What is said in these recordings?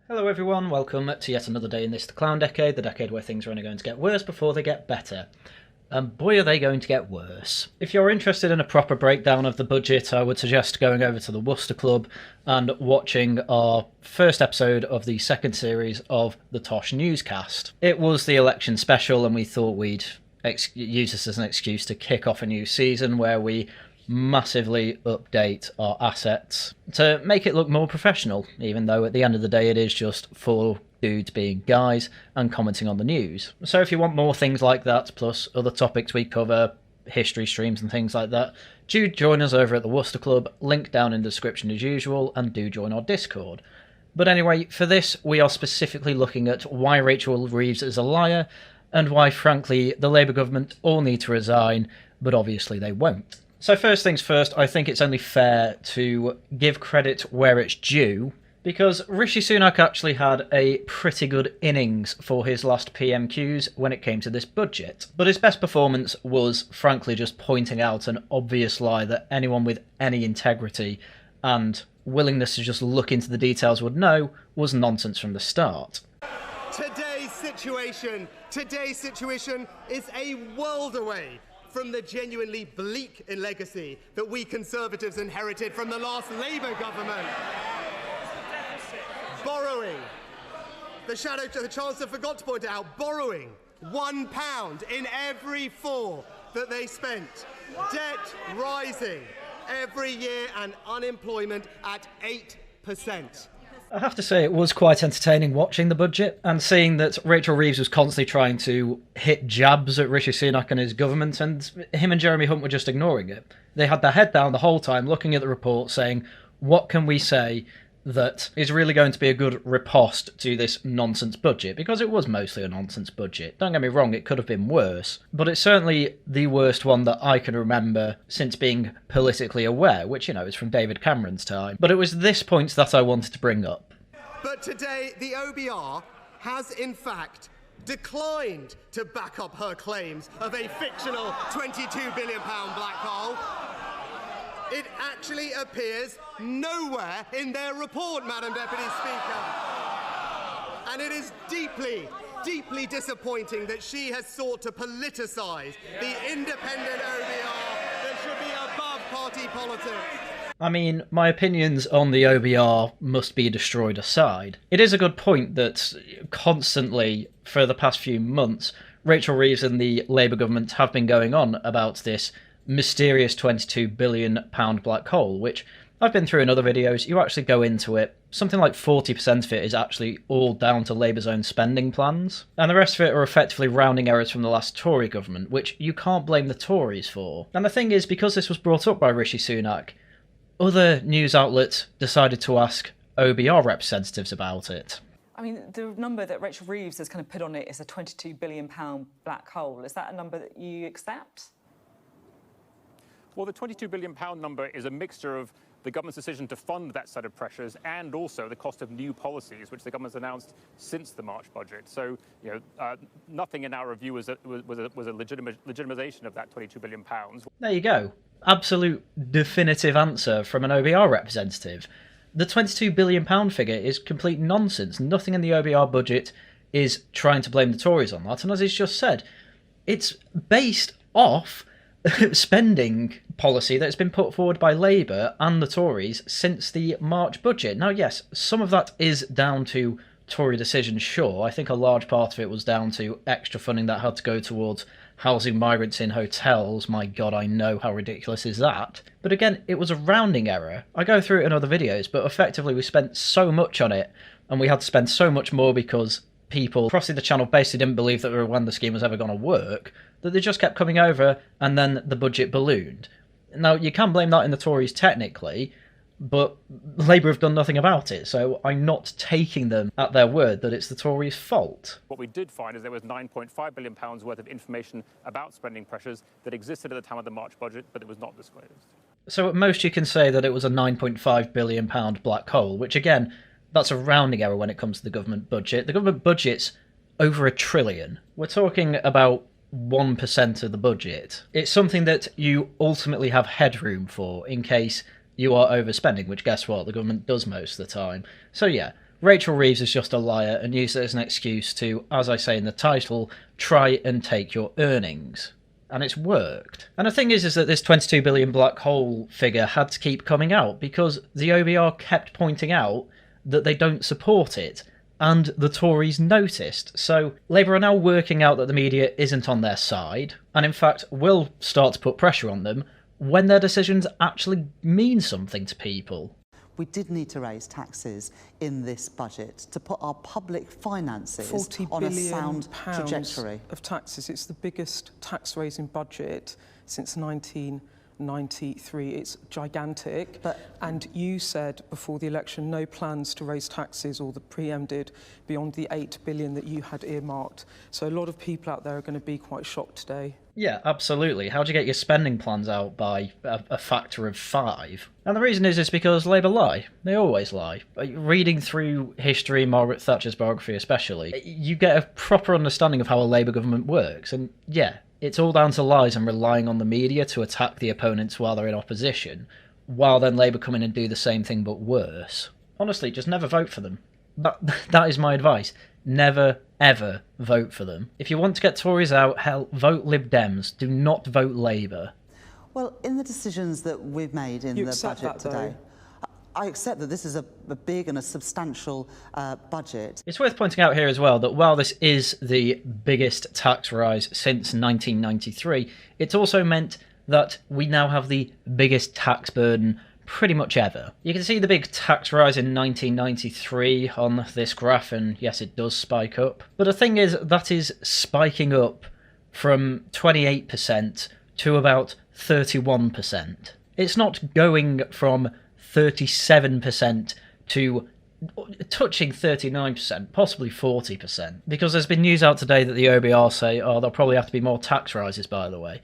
Hello everyone, welcome to yet another day in this the Clown Decade, the decade where things are only going to get worse before they get better. And boy are they going to get worse. If you're interested in a proper breakdown of the budget, I would suggest going over to the Worcester Club and watching our first episode of the second series of the Tosh newscast. It was the election special and we thought we'd use this as an excuse to kick off a new season where we massively update our assets to make it look more professional, even though at the end of the day it is just four dudes being guys and commenting on the news. So if you want more things like that, plus other topics we cover, history streams and things like that, do join us over at the Worcester Club, link down in the description as usual, and do join our Discord. But anyway, for this we are specifically looking at why Rachel Reeves is a liar, and why frankly the Labour government all need to resign, but obviously they won't. So first things first, I think it's only fair to give credit where it's due, because Rishi Sunak actually had a pretty good innings for his last PMQs when it came to this budget. But his best performance was frankly just pointing out an obvious lie that anyone with any integrity and willingness to just look into the details would know was nonsense from the start. Today's situation is a world away from the genuinely bleak legacy that we Conservatives inherited from the last Labour government. Borrowing. The Chancellor forgot to point out, borrowing £1 in every four that they spent. Debt rising every year and unemployment at 8%. I have to say it was quite entertaining watching the budget and seeing that Rachel Reeves was constantly trying to hit jabs at Rishi Sunak and his government, and him and Jeremy Hunt were just ignoring it. They had their head down the whole time looking at the report saying, what can we say that is really going to be a good riposte to this nonsense budget? Because it was mostly a nonsense budget. Don't get me wrong, it could have been worse, but it's certainly the worst one that I can remember since being politically aware, which, you know, is from David Cameron's time. But it was this point that I wanted to bring up. But today, the OBR has in fact declined to back up her claims of a fictional £22 billion black hole. It actually appears nowhere in their report, Madam Deputy Speaker. And it is deeply, deeply disappointing that she has sought to politicise the independent OBR that should be above party politics. I mean, my opinions on the OBR must be destroyed aside. It is a good point that constantly, for the past few months, Rachel Reeves and the Labour government have been going on about this mysterious £22 billion black hole, which I've been through in other videos. You actually go into it, something like 40% of it is actually all down to Labour's own spending plans, and the rest of it are effectively rounding errors from the last Tory government, which you can't blame the Tories for. And the thing is, because this was brought up by Rishi Sunak, other news outlets decided to ask OBR representatives about it. I mean, the number that Rachel Reeves has kind of put on it is a £22 billion black hole. Is that a number that you accept? Well, the £22 billion number is a mixture of the government's decision to fund that set of pressures and also the cost of new policies, which the government's announced since the March budget. So, you know, nothing in our review was a legitimization of that £22 billion. There you go. Absolute definitive answer from an OBR representative. The £22 billion figure is complete nonsense. Nothing in the OBR budget is trying to blame the Tories on that. And as he's just said, it's based off spending policy that's been put forward by Labour and the Tories since the March budget. Now, yes, some of that is down to Tory decisions, sure. I think a large part of it was down to extra funding that had to go towards housing migrants in hotels. My God, I know, how ridiculous is that? But again, it was a rounding error. I go through it in other videos, but effectively we spent so much on it, and we had to spend so much more because people crossing the channel basically didn't believe that the Rwanda scheme was ever going to work, that they just kept coming over, and then the budget ballooned. Now, you can blame that in the Tories technically, but Labour have done nothing about it, so I'm not taking them at their word that it's the Tories' fault. What we did find is there was £9.5 billion worth of information about spending pressures that existed at the time of the March budget, but it was not disclosed. So at most you can say that it was a £9.5 billion black hole, which again, that's a rounding error when it comes to the government budget. The government budget's over £1 trillion. We're talking about 1% of the budget. It's something that you ultimately have headroom for in case you are overspending, which guess what, the government does most of the time. So yeah, Rachel Reeves is just a liar and used it as an excuse to, as I say in the title, try and take your earnings. And it's worked. And the thing is that this 22 billion black hole figure had to keep coming out because the OBR kept pointing out that they don't support it, and the Tories noticed. So Labour are now working out that the media isn't on their side, and in fact will start to put pressure on them when their decisions actually mean something to people. We did need to raise taxes in this budget to put our public finances £40 on a sound billion trajectory. Of taxes. It's the biggest tax-raising budget since 1993. It's gigantic. And you said before the election no plans to raise taxes, or the PM did, beyond the £8 billion that you had earmarked. So a lot of people out there are going to be quite shocked today. Yeah, absolutely. How do you get your spending plans out by a factor of 5? And the reason is because Labour lie. They always lie. Reading through history, Margaret Thatcher's biography especially, you get a proper understanding of how a Labour government works. And yeah, it's all down to lies and relying on the media to attack the opponents while they're in opposition, while then Labour come in and do the same thing but worse. Honestly, just never vote for them. That is my advice. Never, ever vote for them. If you want to get Tories out, hell, vote Lib Dems. Do not vote Labour. Well, in the decisions that we've made in the budget today, I accept that this is a big and a substantial budget. It's worth pointing out here as well that while this is the biggest tax rise since 1993, it's also meant that we now have the biggest tax burden pretty much ever. You can see the big tax rise in 1993 on this graph, and yes, it does spike up. But the thing is, that is spiking up from 28% to about 31%. It's not going from 37% to touching 39%, possibly 40%, because there's been news out today that the OBR say, oh, there'll probably have to be more tax rises, by the way.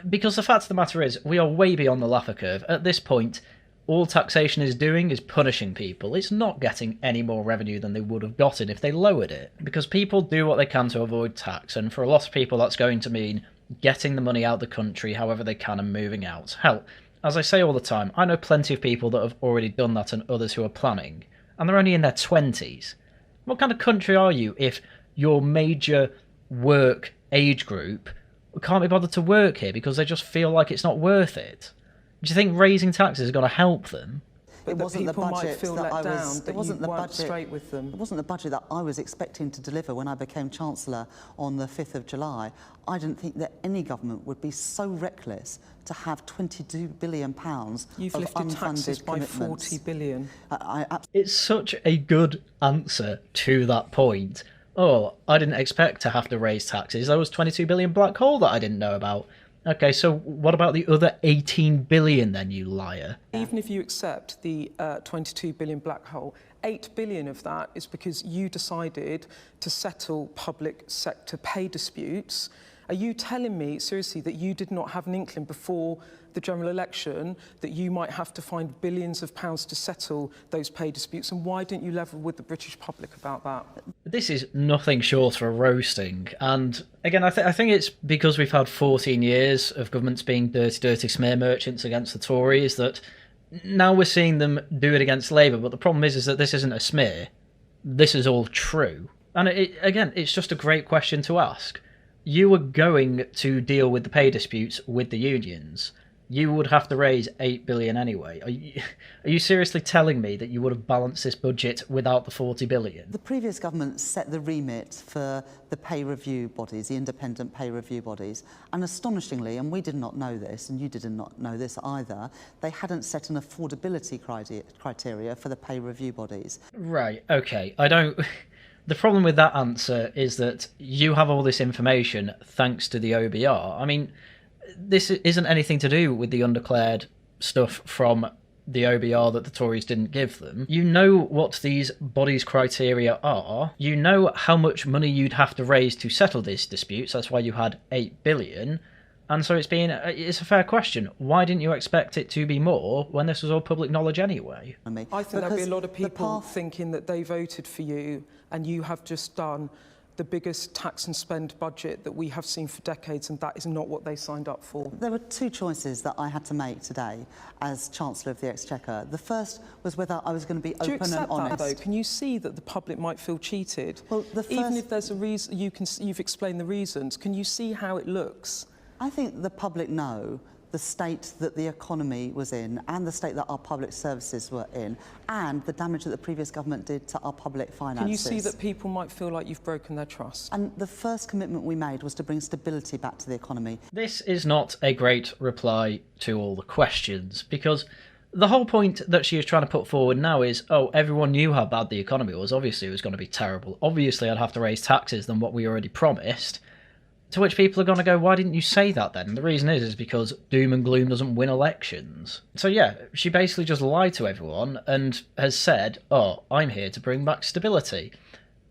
Because the fact of the matter is, we are way beyond the Laffer curve. At this point, all taxation is doing is punishing people. It's not getting any more revenue than they would have gotten if they lowered it. Because people do what they can to avoid tax, and for a lot of people that's going to mean getting the money out of the country however they can and moving out. Hell, as I say all the time, I know plenty of people that have already done that and others who are planning, and they're only in their 20s. What kind of country are you if your major work age group can't be bothered to work here because they just feel like it's not worth it? Do you think raising taxes is going to help them? It wasn't the budget that I was. It wasn't the budget straight with them. It wasn't the budget that I was expecting to deliver when I became Chancellor on the 5th of July. I didn't think that any government would be so reckless to have £22 billion You've of lifted unfunded taxes by commitments. £40 billion. It's such a good answer to that point. Oh, I didn't expect to have to raise taxes. There was 22 billion black hole that I didn't know about. Okay, so what about the other 18 billion then, you liar? Even if you accept the 22 billion black hole, 8 billion of that is because you decided to settle public sector pay disputes. Are you telling me, seriously, that you did not have an inkling before the general election that you might have to find billions of pounds to settle those pay disputes? And why didn't you level with the British public about that? This is nothing short of a roasting. And again, I think it's because we've had 14 years of governments being dirty smear merchants against the Tories that now we're seeing them do it against Labour. But the problem is that this isn't a smear. This is all true. And again, it's just a great question to ask. You were going to deal with the pay disputes with the unions. You would have to raise 8 billion anyway. Are you seriously telling me that you would have balanced this budget without the 40 billion? The previous government set the remit for the pay review bodies, the independent pay review bodies, and astonishingly, and we did not know this, and you did not know this either, they hadn't set an affordability criteria for the pay review bodies. Right, okay, I don't... The problem with that answer is that you have all this information thanks to the OBR. I mean, this isn't anything to do with the undeclared stuff from the OBR that the Tories didn't give them. You know what these bodies' criteria are. You know how much money you'd have to raise to settle these disputes. That's why you had 8 billion. And so it's a fair question. Why didn't you expect it to be more when this was all public knowledge anyway? I think there'll be a lot of people thinking that they voted for you and you have just done the biggest tax and spend budget that we have seen for decades, and that is not what they signed up for. There were two choices that I had to make today as Chancellor of the Exchequer. The first was whether I was going to be Do you open and accept honest. that, though? Can you see that the public might feel cheated? Well, Even if there's a reason, you've explained the reasons, can you see how it looks? I think the public know the state that the economy was in and the state that our public services were in and the damage that the previous government did to our public finances. Can you see that people might feel like you've broken their trust? And the first commitment we made was to bring stability back to the economy. This is not a great reply to all the questions, because the whole point that she is trying to put forward now is, oh, everyone knew how bad the economy was. Obviously, it was going to be terrible. Obviously, I'd have to raise taxes than what we already promised. To which people are going to go, why didn't you say that then? And the reason is because doom and gloom doesn't win elections. So yeah, she basically just lied to everyone and has said, oh, I'm here to bring back stability.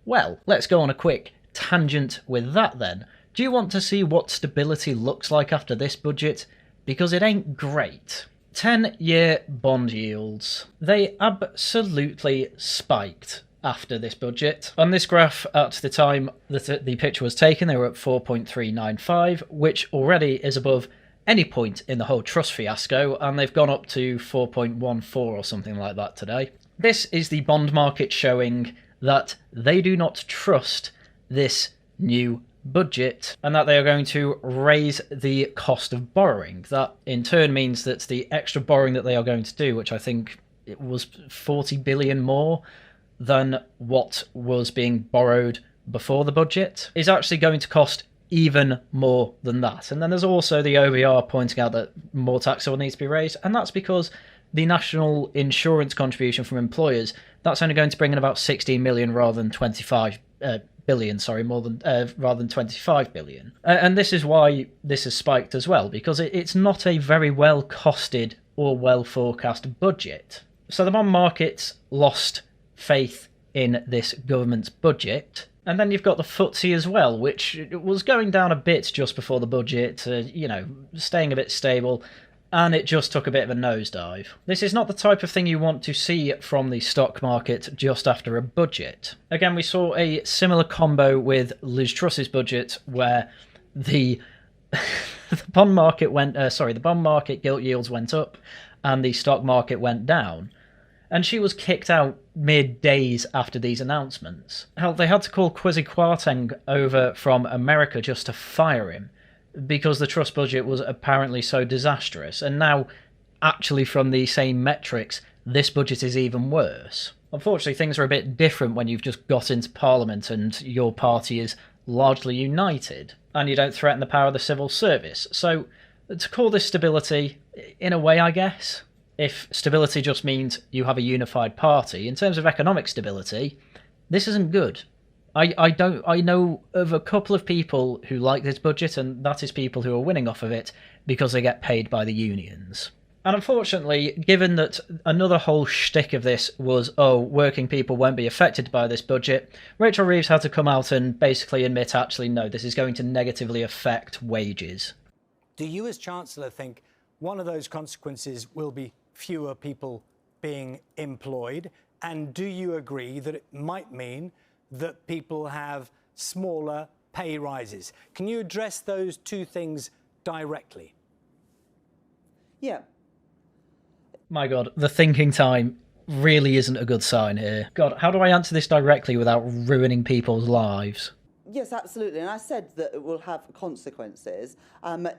Well, let's go on a quick tangent with that then. Do you want to see what stability looks like after this budget? Because it ain't great. 10-year bond yields. They absolutely spiked after this budget. On this graph, at the time that the picture was taken, they were at 4.395, which already is above any point in the whole trust fiasco, and they've gone up to 4.14 or something like that today. This is the bond market showing that they do not trust this new budget and that they are going to raise the cost of borrowing. That in turn means that the extra borrowing that they are going to do, which I think it was 40 billion more than what was being borrowed before the budget, is actually going to cost even more than that. And then there's also the OBR pointing out that more tax will need to be raised, and that's because the national insurance contribution from employers, that's only going to bring in about 16 million rather than 25 billion, rather than 25 billion. And this is why this has spiked as well, because it's not a very well costed or well forecast budget. So the bond market's lost faith in this government's budget. And then you've got the FTSE as well, which was going down a bit just before the budget, staying a bit stable, and it just took a bit of a nosedive. This is not the type of thing you want to see from the stock market just after a budget. Again, we saw a similar combo with Liz Truss's budget, where the bond market gilt yields went up and the stock market went down. And she was kicked out mere days after these announcements. Hell, they had to call Kwasi Kwarteng over from America just to fire him because the trust budget was apparently so disastrous. And now, actually from the same metrics, this budget is even worse. Unfortunately, things are a bit different when you've just got into Parliament and your party is largely united and you don't threaten the power of the civil service. So, to call this stability, in a way, I guess, if stability just means you have a unified party, in terms of economic stability, this isn't good. I know of a couple of people who like this budget, and that is people who are winning off of it because they get paid by the unions. And unfortunately, given that another whole shtick of this was, oh, working people won't be affected by this budget, Rachel Reeves had to come out and basically admit, actually, no, this is going to negatively affect wages. Do you as Chancellor think one of those consequences will be fewer people being employed? And do you agree that it might mean that people have smaller pay rises? Can you address those two things directly? Yeah. My God, the thinking time really isn't a good sign here. God, how do I answer this directly without ruining people's lives? Yes, absolutely. And I said that it will have consequences.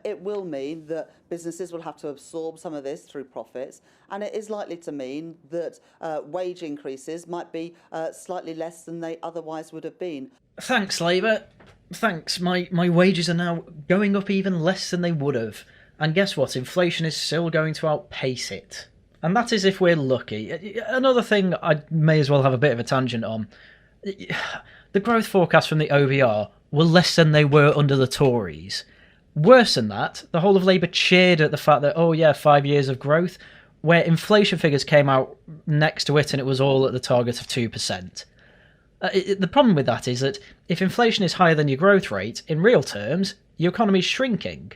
It will mean that businesses will have to absorb some of this through profits. And it is likely to mean that wage increases might be slightly less than they otherwise would have been. Thanks, Labour. Thanks. My wages are now going up even less than they would have. And guess what? Inflation is still going to outpace it. And that is if we're lucky. Another thing I may as well have a bit of a tangent on. The growth forecasts from the OBR were less than they were under the Tories. Worse than that, the whole of Labour cheered at the fact that, 5 years of growth, where inflation figures came out next to it and it was all at the target of 2%. The problem with that is that if inflation is higher than your growth rate, in real terms, your economy's shrinking.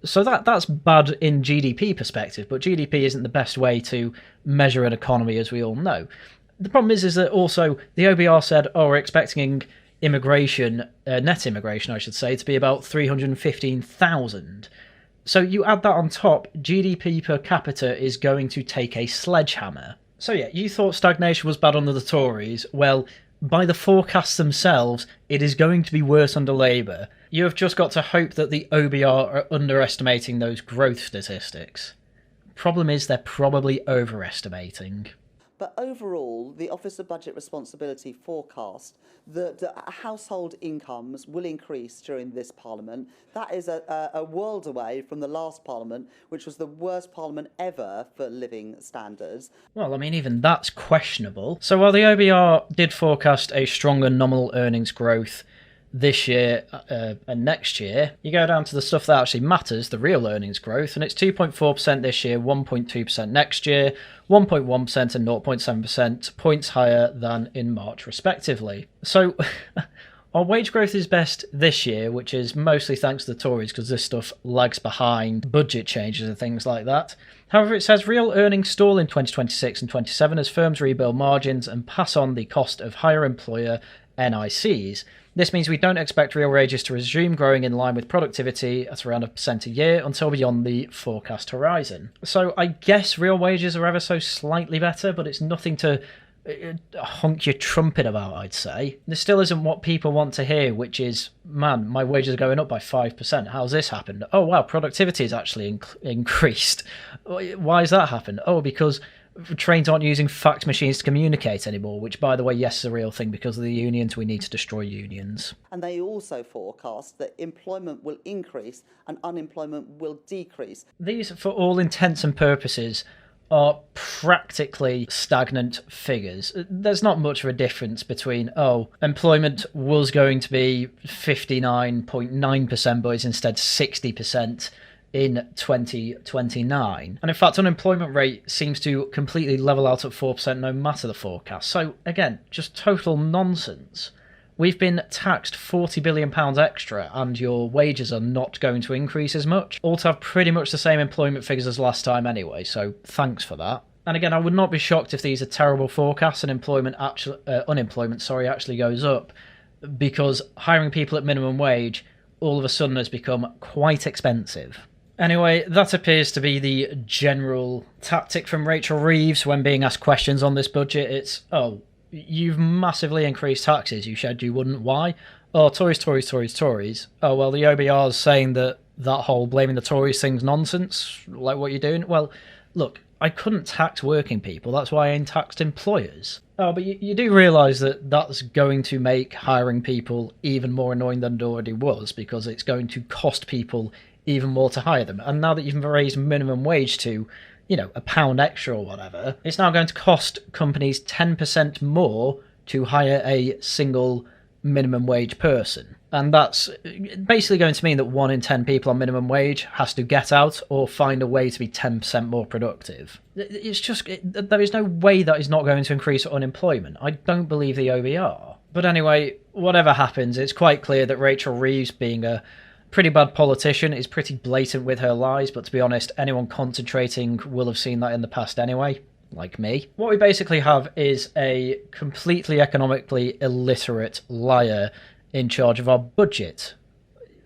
So that's bad in GDP perspective, but GDP isn't the best way to measure an economy, as we all know. The problem is that also the OBR said, we're expecting net immigration, I should say, to be about 315,000. So you add that on top, GDP per capita is going to take a sledgehammer. So yeah, you thought stagnation was bad under the Tories. Well, by the forecasts themselves, it is going to be worse under Labour. You have just got to hope that the OBR are underestimating those growth statistics. Problem is, they're probably overestimating. But overall, the Office of Budget Responsibility forecast that household incomes will increase during this Parliament. That is a world away from the last Parliament, which was the worst Parliament ever for living standards. Well, I mean, even that's questionable. So while the OBR did forecast a stronger nominal earnings growth this year and next year, you go down to the stuff that actually matters, the real earnings growth, and it's 2.4% this year, 1.2% next year, 1.1% and 0.7% points higher than in March respectively. So our wage growth is best this year, which is mostly thanks to the Tories because this stuff lags behind budget changes and things like that. However, it says real earnings stall in 2026 and 27 as firms rebuild margins and pass on the cost of higher employer NICs. This means we don't expect real wages to resume growing in line with productivity at around 1% a year until beyond the forecast horizon. So I guess real wages are ever so slightly better, but it's nothing to honk your trumpet about, I'd say. This still isn't what people want to hear, which is, man, my wages are going up by 5%. How's this happened? Oh, wow, productivity has actually increased. Why has that happened? Oh, because trains aren't using fax machines to communicate anymore, which, by the way, yes, is a real thing. Because of the unions, we need to destroy unions. And they also forecast that employment will increase and unemployment will decrease. These, for all intents and purposes, are practically stagnant figures. There's not much of a difference between, oh, employment was going to be 59.9%, but it's instead 60%. In 2029. And in fact, unemployment rate seems to completely level out at 4% no matter the forecast. So again, just total nonsense. We've been taxed £40 billion extra and your wages are not going to increase as much. All to have pretty much the same employment figures as last time anyway, so thanks for that. And again, I would not be shocked if these are terrible forecasts and unemployment actually goes up, because hiring people at minimum wage all of a sudden has become quite expensive. Anyway, that appears to be the general tactic from Rachel Reeves when being asked questions on this budget. It's, oh, you've massively increased taxes. You said you wouldn't. Why? Oh, Tories. Oh, well, the OBR is saying that whole blaming the Tories thing's nonsense, like what you're doing. Well, look, I couldn't tax working people. That's why I taxed employers. Oh, but you do realise that that's going to make hiring people even more annoying than it already was, because it's going to cost people even more to hire them. And now that you've raised minimum wage to, £1 extra or whatever, it's now going to cost companies 10% more to hire a single minimum wage person. And that's basically going to mean that 1 in 10 people on minimum wage has to get out or find a way to be 10% more productive. It's just, there is no way that is not going to increase unemployment. I don't believe the OBR. But anyway, whatever happens, it's quite clear that Rachel Reeves, being a pretty bad politician, is pretty blatant with her lies, but to be honest, anyone concentrating will have seen that in the past anyway, like me. What we basically have is a completely economically illiterate liar in charge of our budget.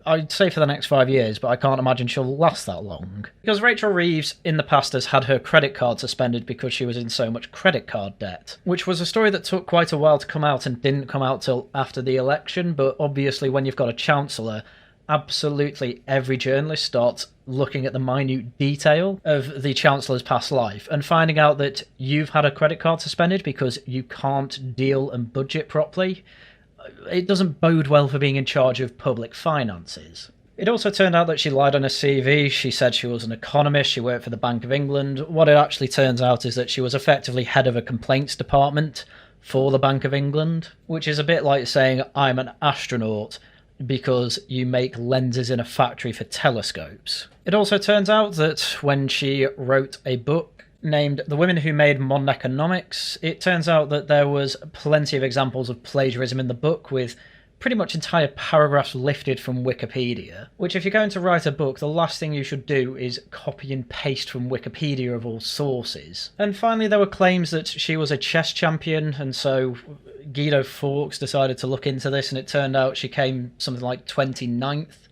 I'd say for the next 5 years, but I can't imagine she'll last that long. Because Rachel Reeves in the past has had her credit card suspended because she was in so much credit card debt, which was a story that took quite a while to come out and didn't come out till after the election. But obviously when you've got a chancellor, absolutely every journalist starts looking at the minute detail of the chancellor's past life and finding out that you've had a credit card suspended because you can't deal and budget properly. It doesn't bode well for being in charge of public finances. It also turned out that she lied on her CV. She said she was an economist, she worked for the Bank of England. What it actually turns out is that she was effectively head of a complaints department for the Bank of England, which is a bit like saying I'm an astronaut because you make lenses in a factory for telescopes. It also turns out that when she wrote a book named The Women Who Made Modern Economics, it turns out that there was plenty of examples of plagiarism in the book, with pretty much entire paragraphs lifted from Wikipedia, which if you're going to write a book, the last thing you should do is copy and paste from Wikipedia of all sources. And finally, there were claims that she was a chess champion, and so Guido Fawkes decided to look into this, and it turned out she came something like 29th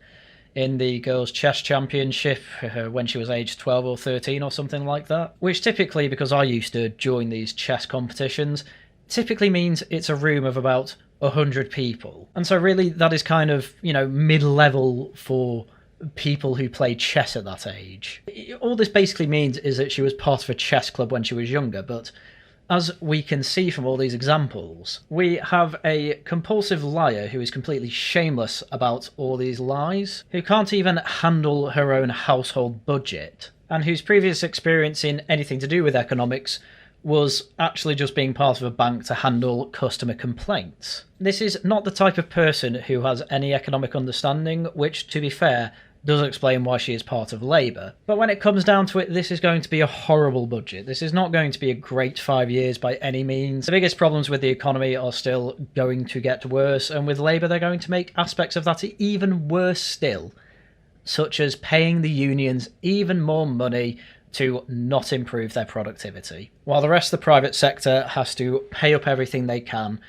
in the Girls' Chess Championship when she was aged 12 or 13 or something like that. Which typically, because I used to join these chess competitions, typically means it's a room of about 100 people. And so really that is kind of, mid-level for people who play chess at that age. All this basically means is that she was part of a chess club when she was younger, but as we can see from all these examples, we have a compulsive liar who is completely shameless about all these lies, who can't even handle her own household budget, and whose previous experience in anything to do with economics was actually just being part of a bank to handle customer complaints. This is not the type of person who has any economic understanding, which, to be fair, does explain why she is part of Labour. But when it comes down to it, this is going to be a horrible budget. This is not going to be a great 5 years by any means. The biggest problems with the economy are still going to get worse, and with Labour they're going to make aspects of that even worse still, such as paying the unions even more money to not improve their productivity, while the rest of the private sector has to pay up everything they can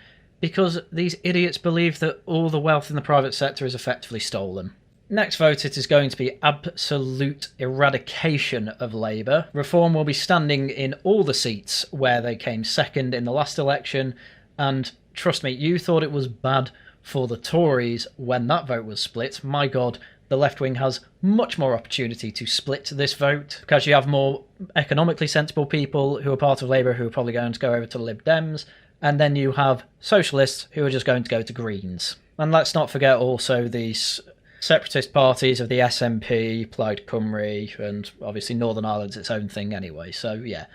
because these idiots believe that all the wealth in the private sector is effectively stolen. Next vote, it is going to be absolute eradication of Labour. Reform will be standing in all the seats where they came second in the last election, and trust me, you thought it was bad for the Tories when that vote was split. My God, the left wing has much more opportunity to split this vote because you have more economically sensible people who are part of Labour who are probably going to go over to Lib Dems, and then you have socialists who are just going to go to Greens. And let's not forget also these separatist parties of the SNP, Plaid Cymru, and obviously Northern Ireland's its own thing anyway. So yeah,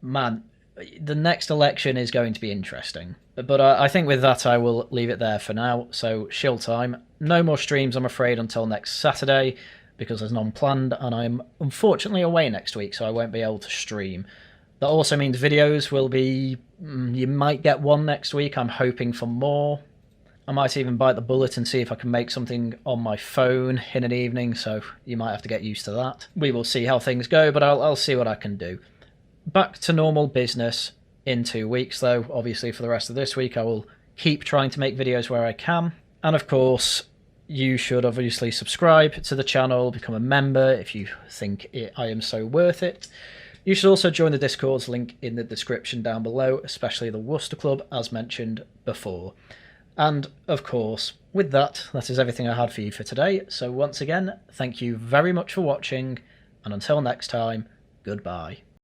man, the next election is going to be interesting. But I think with that I will leave it there for now. So shill time. No more streams, I'm afraid, until next Saturday because there's none planned, and I'm unfortunately away next week, so I won't be able to stream. That also means videos will be... you might get one next week. I'm hoping for more. I might even bite the bullet and see if I can make something on my phone in an evening, so you might have to get used to that. We will see how things go, but I'll see what I can do. Back to normal business in 2 weeks, though. Obviously, for the rest of this week, I will keep trying to make videos where I can. And of course, you should obviously subscribe to the channel, become a member if you think I am so worth it. You should also join the Discord's link in the description down below, especially the Worcester Club, as mentioned before. And, of course, with that, that is everything I had for you for today. So once again, thank you very much for watching, and until next time, goodbye.